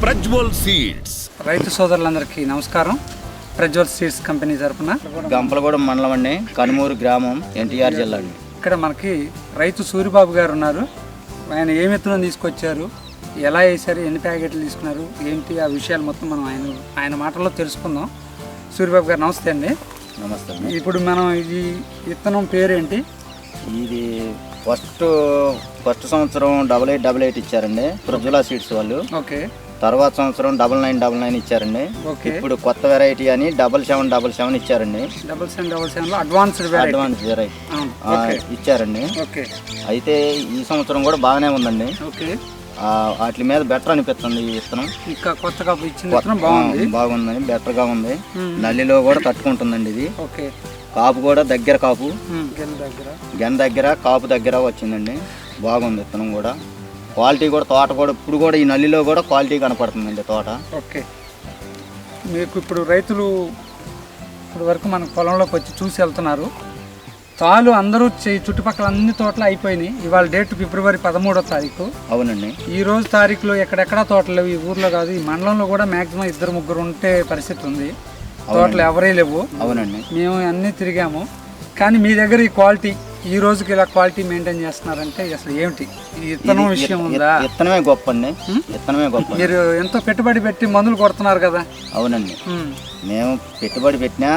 Prajwal seeds. రైతు సోదరులందరికీ నమస్కారం. ప్రజ్వల్ సీడ్స్ కంపెనీ తరపున గంపలగూడెం మండలం అండి, కనుమూరు గ్రామం, ఎన్టీఆర్ జిల్లా అండి. ఇక్కడ మనకి రైతు సూరిబాబు గారు ఉన్నారు. ఆయన ఏ విత్తనం తీసుకొచ్చారు, ఎలా వేశారు, ఎన్ని ప్యాకెట్లు తీసుకున్నారు, ఏంటి ఆ విషయాలు మొత్తం మనం ఆయన మాటల్లో తెలుసుకుందాం. సూరిబాబు గారు నమస్తే అండి. నమస్తే. ఇప్పుడు మనం ఈ విత్తనం పేరేంటి? ఇది ఫస్ట్ సంవత్సరం 8888 ఇచ్చారండి ప్రజ్వల సీడ్స్ వాళ్ళు. ఓకే. తర్వాత సంవత్సరం 9999 ఇచ్చారండి. ఇప్పుడు కొత్త వెరైటీ అని 7777 ఇచ్చారండి. 7777 అడ్వాన్స్డ్ వెరైటీ ఇచ్చారండి. అయితే ఈ సంవత్సరం కూడా బాగానే ఉందండి. వాటి మీద బెటర్ అనిపిస్తుంది ఈ విత్తనం. ఇంకా కొత్తగా ఇచ్చిన విత్తనం బాగుందండి, బెటర్ గా ఉంది. నల్లిలో కూడా తట్టుకుంటుందండి ఇది. కాపు కూడా దగ్గర కాపు, గెన్ దగ్గర కాపు దగ్గర వచ్చిందండి. బాగుంది విత్తనం కూడా. క్వాలిటీ కూడా, తోట కూడా ఇప్పుడు కూడా ఈ నల్లిలో కూడా క్వాలిటీ కనపడుతుందండి తోట. ఓకే. మీకు ఇప్పుడు రైతులు ఇప్పుడు వరకు మన పొలంలోకి వచ్చి చూసి వెళ్తున్నారు. తాలు అందరూ చుట్టుపక్కల అన్ని తోటలు అయిపోయినాయి. ఇవాళ డేట్ ఫిబ్రవరి 13వ తారీఖు. అవునండి. ఈ రోజు తారీఖులో ఎక్కడెక్కడా తోటలు లేవు. ఈ ఊర్లో కాదు, ఈ మండలంలో కూడా మ్యాక్సిమం 2-3 ఉంటే పరిస్థితి ఉంది. తోటలు ఎవరే లేవు. అవునండి. మేము అన్నీ తిరిగాము. కానీ మీ దగ్గర ఈ క్వాలిటీ, ఈ రోజుకి ఇలా క్వాలిటీ మెయింటైన్ చేస్తున్నారంటే అసలు ఏమిటి? ఈ విత్తనం విషయం ఉందా? విత్తనమే గొప్ప అండి, విత్తనమే గొప్ప. మీరు ఎంతో పెట్టుబడి పెట్టి మందులు కొడుతున్నారు కదా. అవునండి. మేము పెట్టుబడి పెట్టినా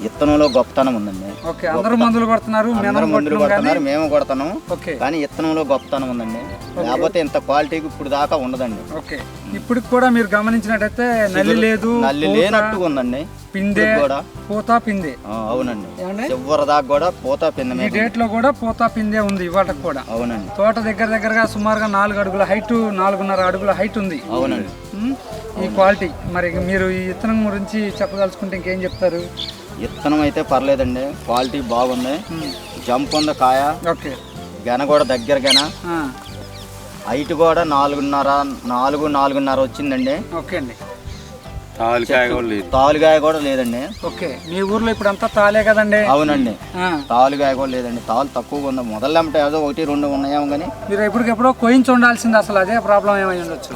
విత్తనంలో గొప్పతనం ఉందండి. ఓకే. అందరూ మందులు కొడుతున్నారు, మేము కొడతాము. కానీ విత్తనంలో గొప్పతనం ఉందండి. లేకపోతే ఇంత క్వాలిటీకి ఇప్పుడు దాకా ఉండదండి. ఓకే. ఇప్పుడు కూడా మీరు గమనించినట్టయితే నల్లి లేదు, నల్లి లేనట్టుగా ఉందండి. పిందే కూడా పూత పిందే. అవునండి. చివరి దాకా కూడా పూత పిందే. ఈ డేట్ లో కూడా పూత పిందే ఉంది ఇవాళ కూడా. అవునండి. తోట దగ్గరగా సుమారుగా 4 అడుగుల హైట్, 4.5 అడుగుల హైట్ ఉంది. అవునండి. ఈ క్వాలిటీ మరి మీరు ఈ విత్తనం గురించి చెప్పదలుచుకుంటే ఇంకేం చెప్తారు? విత్తనం అయితే పర్లేదండి, క్వాలిటీ బాగుంది. జంప్ ఉంది కాయ. ఓకే. గెన కూడా దగ్గర గెన. హైట్ కూడా 4.5 వచ్చిందండి. ఓకే అండి. తాలుగాయ కూడా లేదండి. ఓకే. మీ ఊర్లో ఇప్పుడు అంతా తాలే కదండి? అవునండి. తాలుగాయ కూడా లేదండి. తాలు తక్కువగా ఉంది. మొదలంటే ఏదో 1-2 ఉన్నాయేమో కానీ మీరు ఎప్పటికెప్పుడో కోయించి ఉండాల్సింది. అసలు అదే ప్రాబ్లం ఏమై ఉండొచ్చు.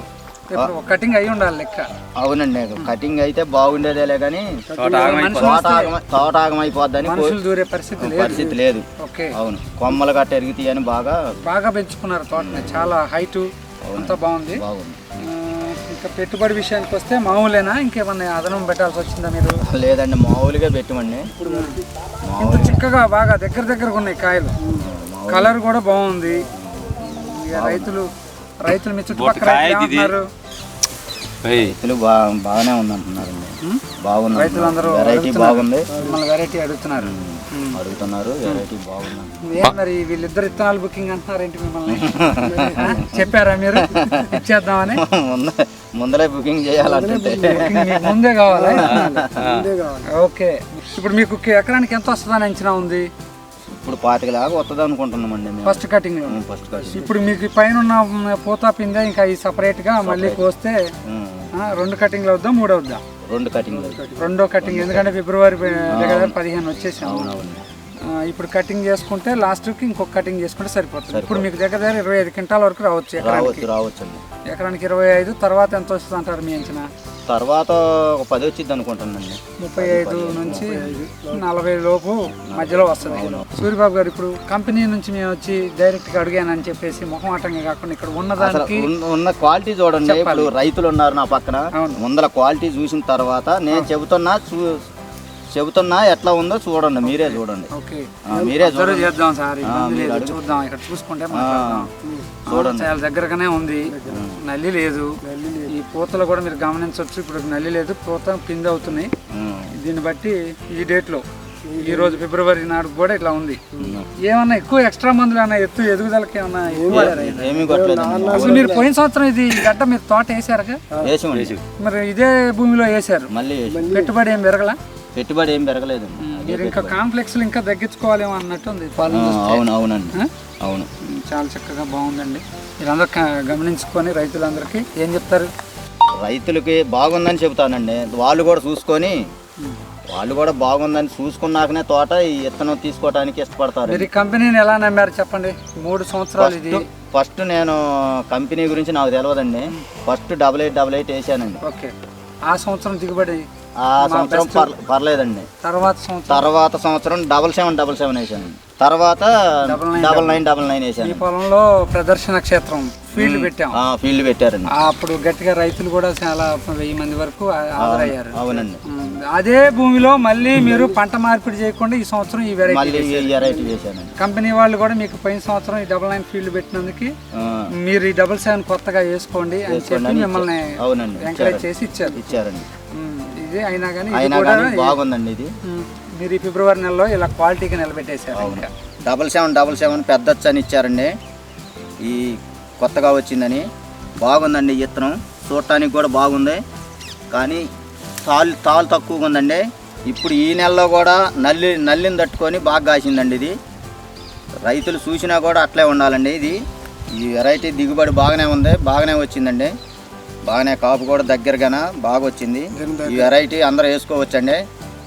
కటింగ్ అయి ఉండాలి లెక్క. అవునండి. కటింగ్ అయితే బాగుండేదేలే కానీ తోట ఆగమైపోద్దని మనుషులు దూరే పరిస్థితి లేదు. ఓకే. అవును. కొమ్మలు గట్ట ఎరుగుతాయి అని బాగా పెంచుకున్నారు తోటని. చాలా హైట్ అంతా బాగుంది. ఇంకా పెట్టుబడి విషయానికి వస్తే మామూలేనా, ఇంకేమన్నా అదనం పెట్టాల్సి వచ్చిందా మీరు? లేదండి, మామూలుగా పెట్టమండి. ఇంత చిక్కగా బాగా దగ్గరగా ఉన్నాయి కాయలు. కలర్ కూడా బాగుంది. రైతులు మీ చుట్టుపక్కల రైతులు బాగానే ఉందంటున్నారండి. బాగుంది. రైతులందరూ వెరైటీ బాగుంది. మిమ్మల్ని వెరైటీ అడుగుతున్నారు. వెరైటీ బాగుంది. మరి వీళ్ళిద్దరు విత్తనాలు బుకింగ్ అంటున్నారు ఏంటి? మిమ్మల్ని చెప్పారా మీరు ఇచ్చేద్దామని? ముందరే బుకింగ్ చేయాలంటే ముందే కావాలా? ఓకే. ఇప్పుడు మీకు ఎకరానికి ఎంత వస్తుందని అంచనా ఉంది? ఇప్పుడు 25 లాగా వస్తుంది అనుకుంటున్నామండి ఫస్ట్ కటింగ్ లో. ఇప్పుడు మీకు పైన ఉన్న పూత పిందే ఇంకా ఈ సపరేట్ గా మళ్ళీ కోస్తే 2 కటింగ్లు అవుద్దా, 3 అవుద్దా? 2 కటింగ్. రెండో కటింగ్. ఎందుకంటే ఫిబ్రవరి 15 వచ్చేసాము. ఇప్పుడు కటింగ్ చేసుకుంటే లాస్ట్కి ఇంకొక కటింగ్ చేసుకుంటే సరిపోతుంది. ఇప్పుడు మీకు దగ్గర 25 క్వింటాల వరకు రావచ్చు. ఎకరానికి 25. తర్వాత ఎంత వస్తుంది అంటారు మీ అంచనా? తర్వాత 10 వచ్చింది అనుకుంటున్నానండి. 35 నుంచి 40 లోపు మధ్యలో వస్తుంది. సూరిబాబు గారు, ఇప్పుడు కంపెనీ నుంచి మేము వచ్చి డైరెక్ట్ గా అడిగానని చెప్పేసి మొహమాటంగా కాకుండా ఇక్కడ ఉన్నదానికి ఉన్న క్వాలిటీ చూడండి. ఇప్పుడు రైతులు ఉన్నారు నా పక్కన. ముందర క్వాలిటీ చూసిన తర్వాత నేను చెబుతున్నా ఎట్లా ఉందో చూడండి, మీరే చూడండి. మీరే చేద్దాం సార్, చూద్దాం. ఇక్కడ చూసుకుంటే చూడండి చాలా దగ్గరగానే ఉంది. నల్లి లేదు. ఈ పూతలు కూడా మీరు గమనించవచ్చు. ఇప్పుడు నల్లి లేదు, పూత పిండి అవుతున్నాయి. దీన్ని బట్టి ఈ డేట్ లో, ఈ రోజు ఫిబ్రవరి నాడు కూడా ఇట్లా ఉంది. ఏమన్నా ఎక్కువ ఎక్స్ట్రా మందులు అన్నా ఎదుగుదలకి ఏమన్నా అసలు మీరు పోయిన సంవత్సరం ఇది గడ్డ మీరు తోట వేసారుగా? మరి ఇదే భూమిలో వేసారు. పెట్టుబడి ఏం పెరగలా? పెట్టుబడి ఏం పెరగలేదు. మీరు ఇంకా కాంప్లెక్స్ ఇంకా తగ్గించుకోవాలేమో అన్నట్టు ఉంది. అవును. చాలా చక్కగా బాగుందండి. మీరందరూ గమనించుకొని రైతులందరికీ ఏం చెప్తారు? రైతులకి బాగుందని చెబుతానండి. వాళ్ళు కూడా బాగుందని చూసుకున్నాకనే తోట ఈ విత్తనం తీసుకోవడానికి ఇష్టపడతారు. మీరు ఈ కంపెనీని ఎలా నమ్మారు చెప్పండి? 3 సంవత్సరాలు ఇది ఫస్ట్ నేను కంపెనీ గురించి నాకు తెలియదండి. ఫస్ట్ 8888 వేసానండి. ఓకే. ఆ సంవత్సరం దిగుబడి ఆ సంవత్సరం పర్లేదండి. తర్వాత సంవత్సరం 7777 వేసానండి. తర్వాత 9999 వేసాను. ఈ పొలంలో ప్రదర్శన క్షేత్రం ఫీల్డ్ పెట్టాం. ఫీల్డ్ పెట్టారండి. అప్పుడు గట్టిగా రైతులు కూడా చాలా 1000 మంది వరకు హాజరయ్యారు. అవునండి. అదే భూమిలో మళ్ళీ మీరు పంట మార్పిడి చేయకుండా ఈ సంవత్సరం ఈ వెరైటీ చేశానండి. కంపెనీ వాళ్ళు కూడా మీకు పోయిన సంవత్సరం ఈ 99 ఫీల్డ్ పెట్టినందుకు మీరు ఈ 77 కొత్తగా వేసుకోండి అని చెప్పి మిమ్మల్ని ఎంకరేజ్ చేసి ఇచ్చారండి. ఇది అయినా కానీ బాగుందండి. ఇది మీరు ఈ ఫిబ్రవరి నెలలో ఇలా క్వాలిటీగా నిలబెట్టేశారు. 7777 పెద్దచ్చు అని ఇచ్చారండి. ఈ కొత్తగా వచ్చిందని బాగుందండి. విత్తనం చూడటానికి కూడా బాగుంది, కానీ తాలు తక్కువగా ఉందండి. ఇప్పుడు ఈ నెలలో కూడా నల్లిని తట్టుకొని బాగా కాసిందండి. ఇది రైతులు చూసినా కూడా అట్లే ఉండాలండి. ఈ వెరైటీ దిగుబడి బాగానే ఉంది, బాగానే వచ్చిందండి. బాగానే కాపు కూడా దగ్గరగానే బాగా వచ్చింది. ఈ వెరైటీ అందరూ వేసుకోవచ్చండి.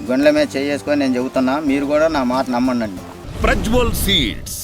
గుండెల మీద చేసుకొని నేను చెబుతున్నా, మీరు కూడా నా మాట నమ్మండి. ప్రజ్వల్ సీడ్స్